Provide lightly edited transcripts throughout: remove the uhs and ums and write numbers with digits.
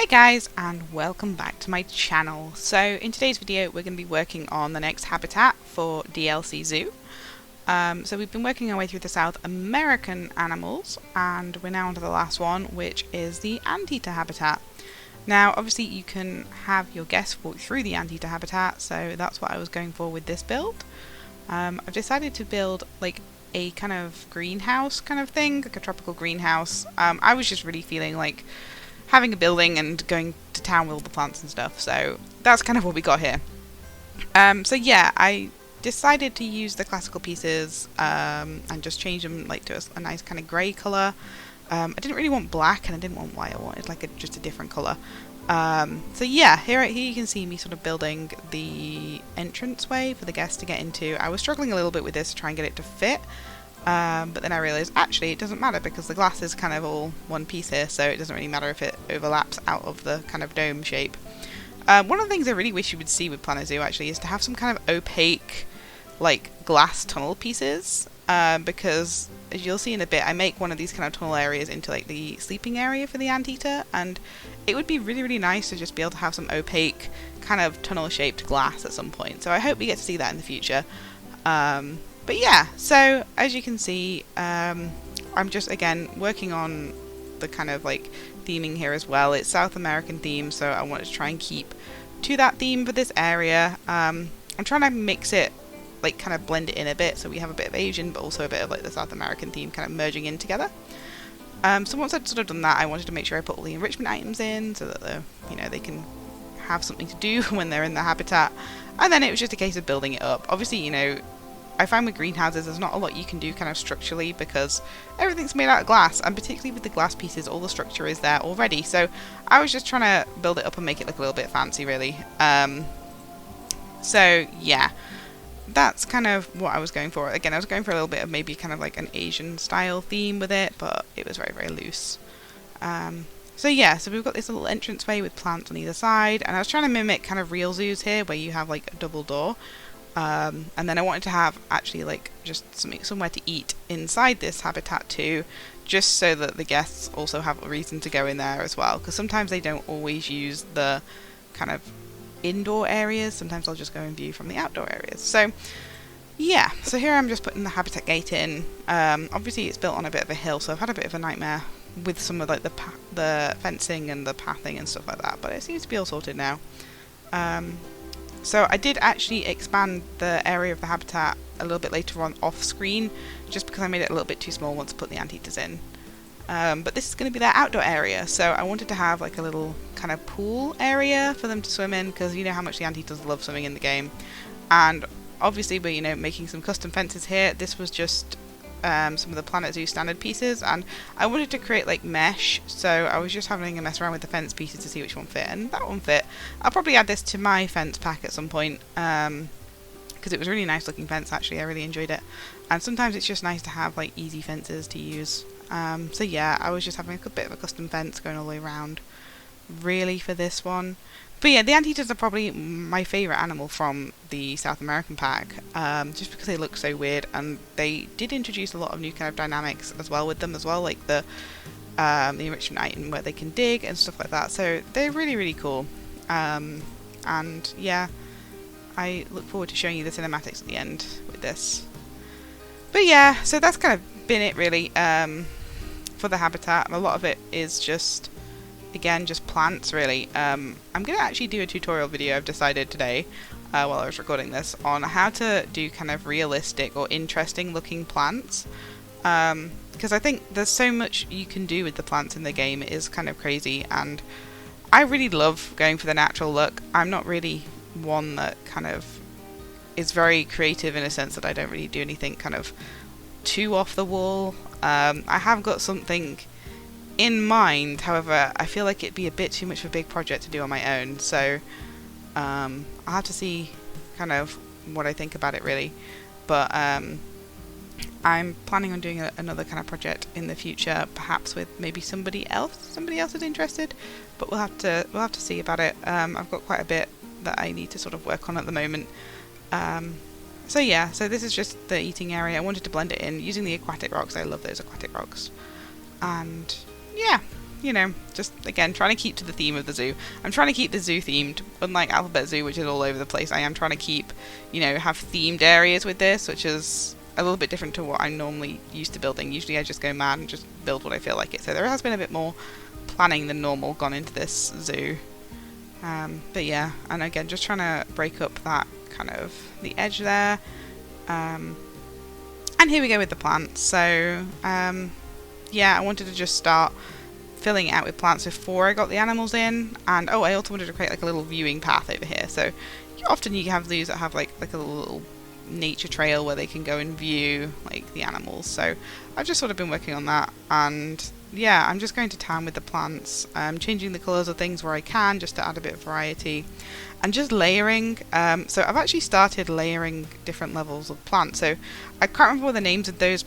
Guys, and welcome back to my channel. So in today's video we're going to be working on the next habitat for DLC Zoo. So we've been working our way through the South American animals and we're now on to the last one, which is the anteater habitat. Now obviously you can have your guests walk through the anteater habitat, so that's what I was going for with this build. I've decided to build like a kind of greenhouse kind of thing, like a tropical greenhouse. I was just really feeling like having a building and going to town with all the plants and stuff, so that's kind of what we got here. So yeah, I decided to use the classical pieces and just change them like to a nice kind of grey colour. I didn't really want black and I didn't want white, I wanted like just a different colour. So yeah, here you can see me sort of building the entranceway for the guests to get into. I was struggling a little bit with this to try and get it to fit. But then I realised actually it doesn't matter because the glass is kind of all one piece here, so it doesn't really matter if it overlaps out of the kind of dome shape. One of the things I really wish you would see with Planet Zoo actually is to have some kind of opaque like glass tunnel pieces, because as you'll see in a bit I make one of these kind of tunnel areas into like the sleeping area for the anteater, and it would be really nice to just be able to have some opaque kind of tunnel shaped glass at some point, so I hope we get to see that in the future. But yeah, so as you can see, I'm just again working on the kind of like theming here as well. It's South American theme, so I wanted to try and keep to that theme for this area. I'm trying to mix it, like kind of blend it in a bit, so we have a bit of Asian but also a bit of like the South American theme kind of merging in together. So once I'd sort of done that, I wanted to make sure I put all the enrichment items in so that they can have something to do when they're in the habitat. And then it was just a case of building it up. Obviously, I find with greenhouses there's not a lot you can do kind of structurally because everything's made out of glass, and particularly with the glass pieces all the structure is there already, so I was just trying to build it up and make it look a little bit fancy really. So yeah, that's kind of what I was going for. Again, I was going for a little bit of maybe kind of like an Asian style theme with it, but it was very loose. So yeah, so we've got this little entranceway with plants on either side, and I was trying to mimic kind of real zoos here where you have like a double door. And then I wanted to have actually like just somewhere to eat inside this habitat too, just so that the guests also have a reason to go in there as well, because sometimes they don't always use the kind of indoor areas, sometimes they'll just go and view from the outdoor areas. So yeah, so here I'm just putting the habitat gate in. Obviously it's built on a bit of a hill, so I've had a bit of a nightmare with some of like the fencing and the pathing and stuff like that, but it seems to be all sorted now. So I did actually expand the area of the habitat a little bit later on off screen, just because I made it a little bit too small once I put the anteaters in. But this is going to be their outdoor area, so I wanted to have like a little kind of pool area for them to swim in, because you know how much the anteaters love swimming in the game. And obviously we're making some custom fences here. This was just some of the Planet Zoo standard pieces, and I wanted to create like mesh, so I was just having a mess around with the fence pieces to see which one fit, and that one fit. I'll probably add this to my fence pack at some point, because it was a really nice looking fence actually. I really enjoyed it, and sometimes it's just nice to have like easy fences to use. So yeah, I was just having a bit of a custom fence going all the way around really for this one. But yeah, the anteaters are probably my favourite animal from the South American pack, just because they look so weird, and they did introduce a lot of new kind of dynamics as well with them as well, like the enrichment item where they can dig and stuff like that, so they're really cool. And yeah, I look forward to showing you the cinematics at the end with this. But yeah, so that's kind of been it really for the habitat. A lot of it is just, again, just plants really. I'm going to actually do a tutorial video, I've decided today, while I was recording this, on how to do kind of realistic or interesting looking plants, because I think there's so much you can do with the plants in the game. It is kind of crazy, and I really love going for the natural look. I'm not really one that kind of is very creative in a sense that I don't really do anything kind of too off the wall. I have got something in mind, however I feel like it'd be a bit too much of a big project to do on my own, so I'll have to see kind of what I think about it really. But I'm planning on doing another kind of project in the future, perhaps with maybe somebody else is interested, but we'll have to see about it. I've got quite a bit that I need to sort of work on at the moment. So yeah, so this is just the eating area. I wanted to blend it in using the aquatic rocks. I love those aquatic rocks. And yeah, you know, just again trying to keep to the theme of the zoo. I'm trying to keep the zoo themed, unlike Alphabet Zoo, which is all over the place. I am trying to keep, you know, have themed areas with this, which is a little bit different to what I'm normally used to building. Usually I just go mad and just build what I feel like it. So there has been a bit more planning than normal gone into this zoo. But yeah, and again, just trying to break up that kind of the edge there. And here we go with the plants. So yeah, I wanted to just start filling it out with plants before I got the animals in. And oh, I also wanted to create like a little viewing path over here. So often you have zoos that have like a little nature trail where they can go and view like the animals. So I've just sort of been working on that, and yeah, I'm just going to town with the plants, changing the colours of things where I can just to add a bit of variety, and just layering. So I've actually started layering different levels of plants. So I can't remember the names of those,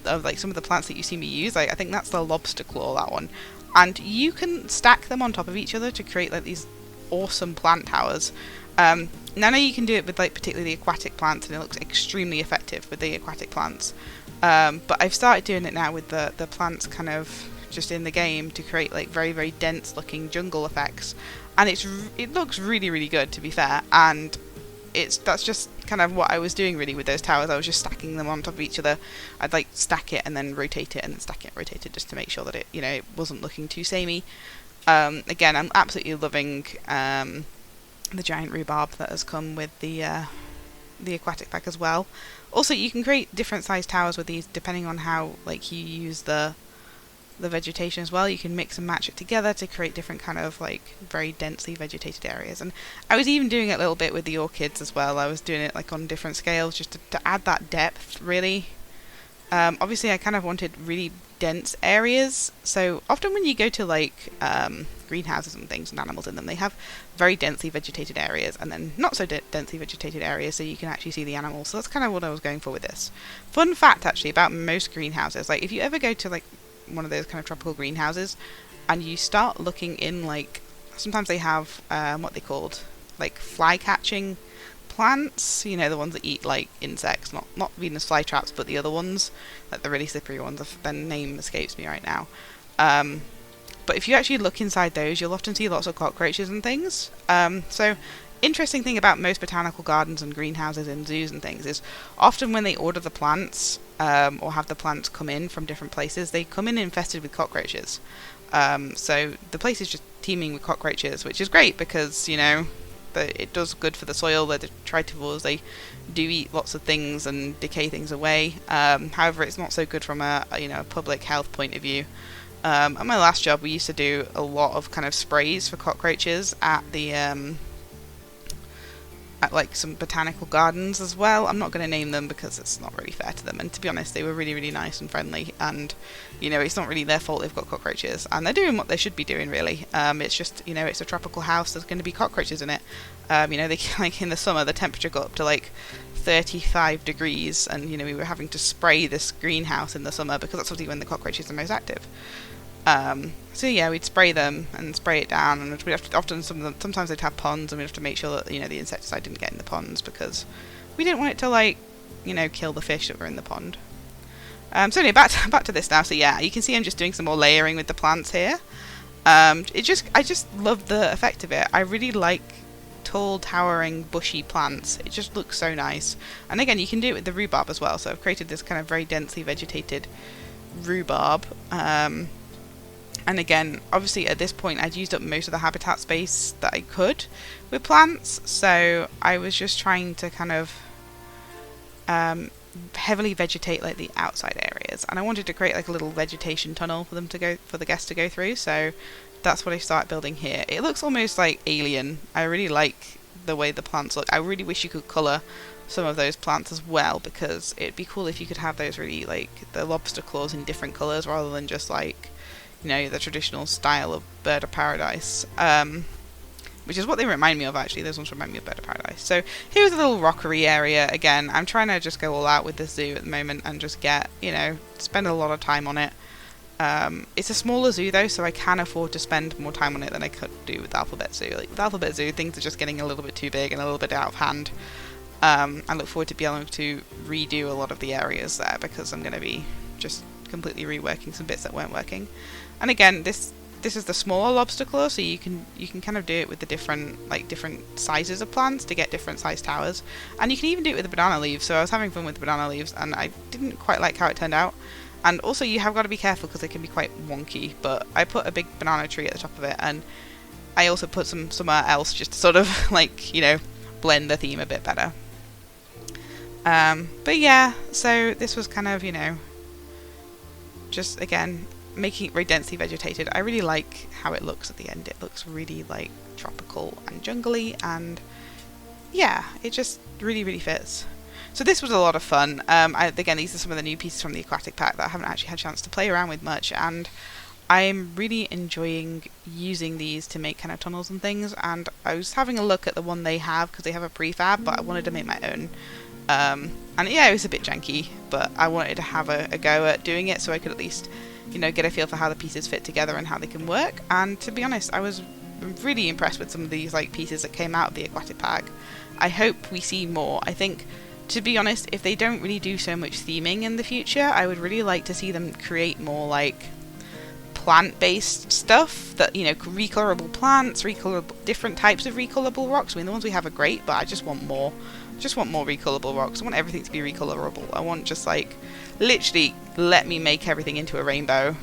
of like some of the plants that you see me use. Like I think that's the lobster claw, that one, and you can stack them on top of each other to create like these awesome plant towers. Now I know you can do it with like particularly the aquatic plants, and it looks extremely effective with the aquatic plants. But I've started doing it now with the plants kind of just in the game to create like very, very dense looking jungle effects, and it looks really, really good, to be fair. And that's just kind of what I was doing really with those towers. I was just stacking them on top of each other. I'd like stack it and then rotate it and then stack it and rotate it just to make sure that it, you know, it wasn't looking too samey. Again, I'm absolutely loving the giant rhubarb that has come with the aquatic pack as well. Also, you can create different sized towers with these depending on how like you use the vegetation as well. You can mix and match it together to create different kind of like very densely vegetated areas. And I was even doing it a little bit with the orchids as well. I was doing it like on different scales just to add that depth really. Obviously I kind of wanted really dense areas, so often when you go to like greenhouses and things and animals in them, they have very densely vegetated areas and then not so densely vegetated areas, so you can actually see the animals. So that's kind of what I was going for with this. Fun fact actually about most greenhouses, like if you ever go to like one of those kind of tropical greenhouses and you start looking in, like sometimes they have what they called like fly catching plants, you know, the ones that eat like insects, not Venus flytraps, but the other ones, like the really slippery ones. Their name escapes me right now. But if you actually look inside those, you'll often see lots of cockroaches and things. So interesting thing about most botanical gardens and greenhouses and zoos and things is often when they order the plants or have the plants come in from different places, they come in infested with cockroaches. So the place is just teeming with cockroaches, which is great because, you know, it does good for the soil. They're detritivores, they do eat lots of things and decay things away. However, it's not so good from a public health point of view. At my last job, we used to do a lot of kind of sprays for cockroaches at the at like some botanical gardens as well. I'm not going to name them because it's not really fair to them, and to be honest, they were really, really nice and friendly, and you know, it's not really their fault they've got cockroaches, and they're doing what they should be doing really. It's just, you know, it's a tropical house, there's going to be cockroaches in it. You know, they like in the summer the temperature got up to like 35 degrees, and you know, we were having to spray this greenhouse in the summer because that's obviously when the cockroaches are most active. So yeah, we'd spray them and spray it down, and we'd have to, often sometimes they'd have ponds, and we'd have to make sure that, you know, the insecticide didn't get in the ponds because we didn't want it to, like, you know, kill the fish that were in the pond. So anyway, back to this now. So yeah, you can see I'm just doing some more layering with the plants here. I just love the effect of it. I really like tall, towering, bushy plants. It just looks so nice. And again, you can do it with the rhubarb as well. So I've created this kind of very densely vegetated rhubarb. And again, obviously at this point I'd used up most of the habitat space that I could with plants, so I was just trying to kind of heavily vegetate like the outside areas, and I wanted to create like a little vegetation tunnel for the guests to go through. So that's what I started building here. It looks almost like alien. I really like the way the plants look. I really wish you could colour some of those plants as well, because it'd be cool if you could have those really like the lobster claws in different colours rather than just like, you know, the traditional style of bird of paradise, which is what they remind me of actually. Those ones remind me of bird of paradise. So here's a little rockery area. Again, I'm trying to just go all out with this zoo at the moment and just get, you know, spend a lot of time on it. It's a smaller zoo though, so I can afford to spend more time on it than I could do with Alphabet Zoo. Like with Alphabet Zoo, things are just getting a little bit too big and a little bit out of hand. I look forward to being able to redo a lot of the areas there because I'm going to be just completely reworking some bits that weren't working. And again, this this is the smaller lobster claw, so you can kind of do it with the different sizes of plants to get different sized towers, and you can even do it with the banana leaves. So I was having fun with the banana leaves, and I didn't quite like how it turned out. And also you have got to be careful because they can be quite wonky. But I put a big banana tree at the top of it, and I also put some somewhere else just to sort of like, you know, blend the theme a bit better. But yeah, so this was kind of, you know, just again making it very densely vegetated. I really like how it looks at the end. It looks really like tropical and jungly, and yeah, it just really fits. So this was a lot of fun. Again, these are some of the new pieces from the aquatic pack that I haven't actually had a chance to play around with much, and I'm really enjoying using these to make kind of tunnels and things. And I was having a look at the one they have, because they have a prefab, but I wanted to make my own. And yeah, it was a bit janky, but I wanted to have a go at doing it so I could at least, you know, get a feel for how the pieces fit together and how they can work. And to be honest, I was really impressed with some of these like pieces that came out of the aquatic pack. I hope we see more. I think, to be honest, if they don't really do so much theming in the future, I would really like to see them create more like plant-based stuff that, you know, recolorable plants, different types of recolorable rocks. I mean, the ones we have are great, but I just want more. Just want more recolorable rocks. I want everything to be recolorable. I want just like literally let me make everything into a rainbow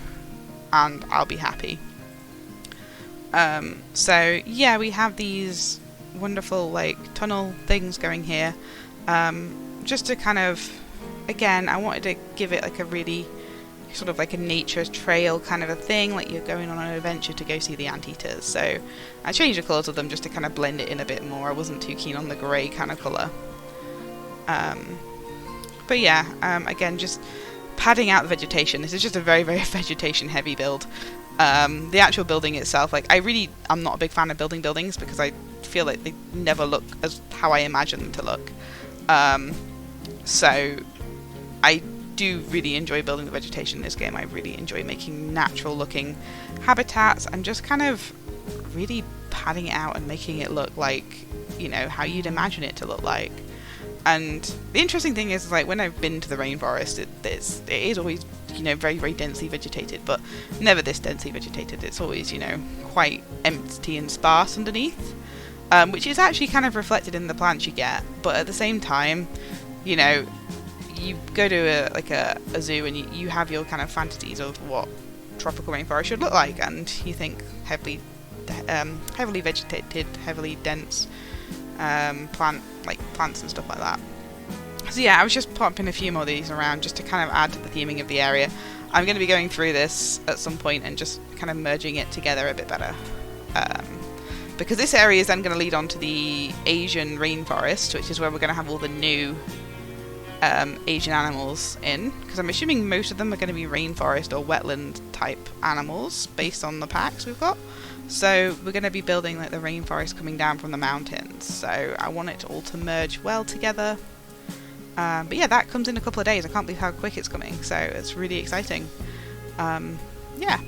and I'll be happy. So yeah, we have these wonderful like tunnel things going here. Just to kind of, again, I wanted to give it like a really sort of like a nature trail kind of a thing, like you're going on an adventure to go see the anteaters. So I changed the colours of them just to kind of blend it in a bit more. I wasn't too keen on the grey kind of colour. But yeah, again, just padding out the vegetation. This is just a very vegetation heavy build. The actual building itself, like I'm not a big fan of building buildings because I feel like they never look as how I imagine them to look. So I do really enjoy building the vegetation in this game. I really enjoy making natural looking habitats and just kind of really padding it out and making it look like, you know, how you'd imagine it to look like. And the interesting thing is, like, when I've been to the rainforest, it is always, you know, very densely vegetated, but never this densely vegetated. It's always, you know, quite empty and sparse underneath, which is actually kind of reflected in the plants you get. But at the same time, you know, you go to a zoo and you have your kind of fantasies of what tropical rainforest should look like, and you think heavily vegetated, heavily dense plants and stuff like that. So yeah, I was just popping a few more of these around just to kind of add to the theming of the area. I'm going to be going through this at some point and just kind of merging it together a bit better, because this area is then going to lead on to the Asian rainforest, which is where we're going to have all the new Asian animals in, because I'm assuming most of them are going to be rainforest or wetland type animals based on the packs we've got. So we're going to be building like the rainforest coming down from the mountains, so I want it all to merge well together. But yeah, that comes in a couple of days. I can't believe how quick it's coming, so it's really exciting. Yeah.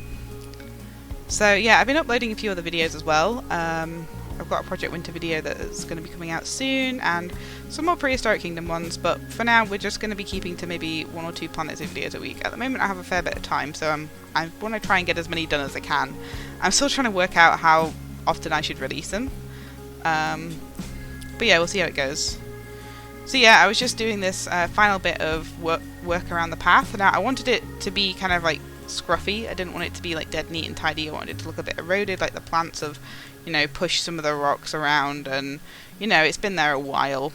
So yeah, I've been uploading a few other videos as well. I've got a Project Winter video that is going to be coming out soon, and some more Prehistoric Kingdom ones, but for now we're just going to be keeping to maybe 1 or 2 Planet Zoo videos a week. At the moment I have a fair bit of time, so I want to try and get as many done as I can. I'm still trying to work out how often I should release them. But yeah, we'll see how it goes. So yeah, I was just doing this final bit of work around the path. Now I wanted it to be kind of like scruffy. I didn't want it to be like dead neat and tidy. I wanted it to look a bit eroded, like the plants have, you know, pushed some of the rocks around, and you know, it's been there a while.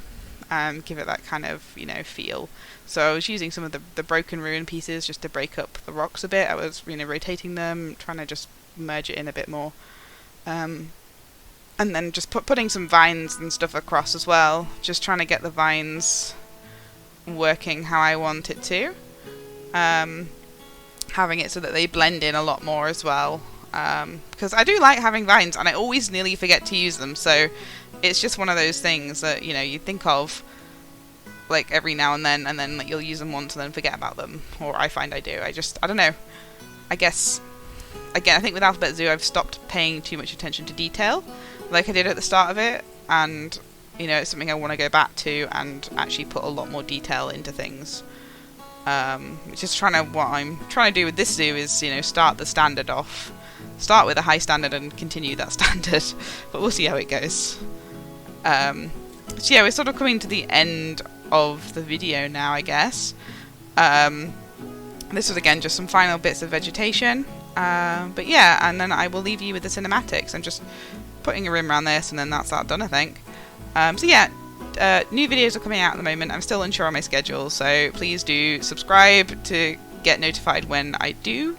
Give it that kind of, you know, feel. So I was using some of the broken ruin pieces just to break up the rocks a bit. I was, you know, rotating them, trying to just merge it in a bit more. And then just putting some vines and stuff across as well, just trying to get the vines working how I want it to. Having it so that they blend in a lot more as well. Because I do like having vines, and I always nearly forget to use them, so it's just one of those things that, you know, you think of like every now and then like, you'll use them once and then forget about them, or I find I do. I don't know. I guess, again, I think with Alphabet Zoo I've stopped paying too much attention to detail like I did at the start of it, and you know, it's something I want to go back to and actually put a lot more detail into things. Which is what I'm trying to do with this zoo is, you know, start the standard off start with a high standard and continue that standard, but we'll see how it goes. So yeah, we're sort of coming to the end of the video now, I guess. This was again just some final bits of vegetation, but yeah, and then I will leave you with the cinematics. I'm just putting a rim around this, and then that's that done, I think. So yeah, new videos are coming out at the moment. I'm still unsure on my schedule, so please do subscribe to get notified when I do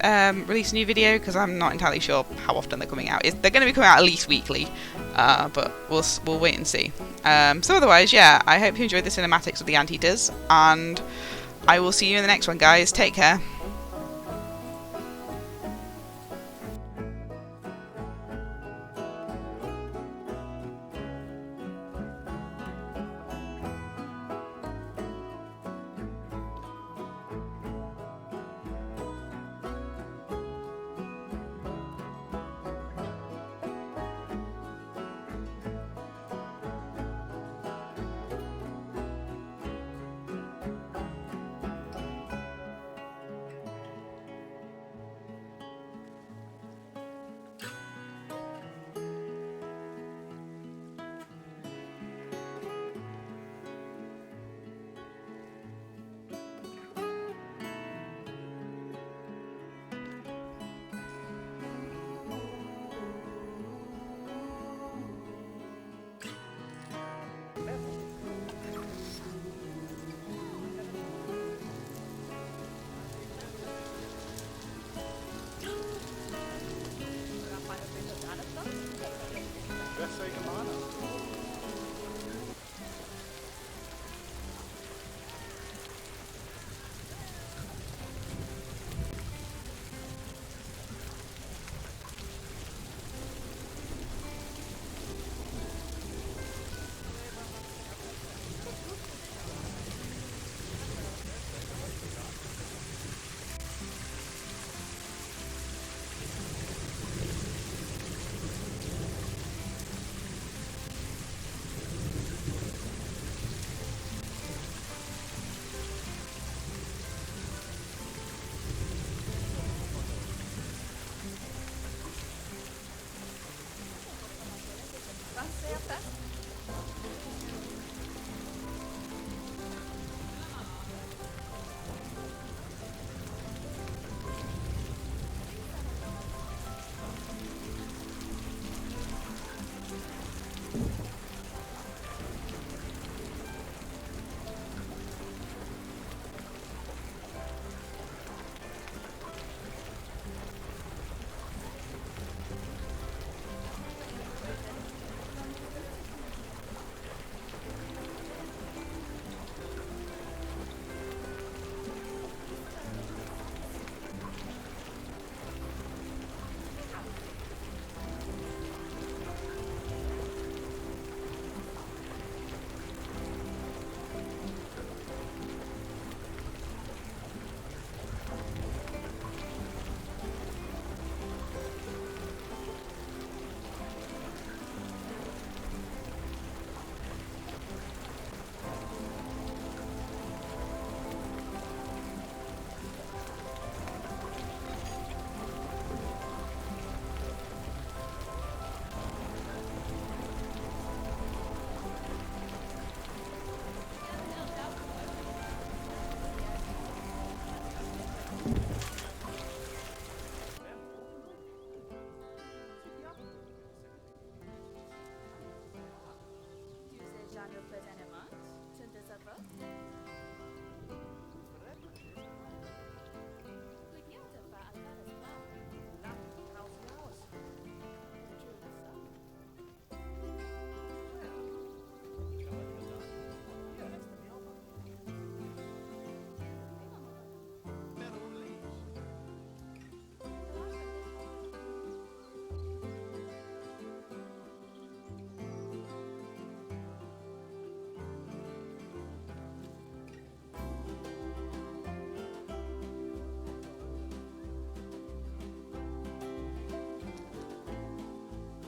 release a new video, because I'm not entirely sure how often they're coming out. They're going to be coming out at least weekly, but we'll wait and see. So otherwise, yeah, I hope you enjoyed the cinematics of the Anteaters, and I will see you in the next one, guys. Take care. Sehr fest.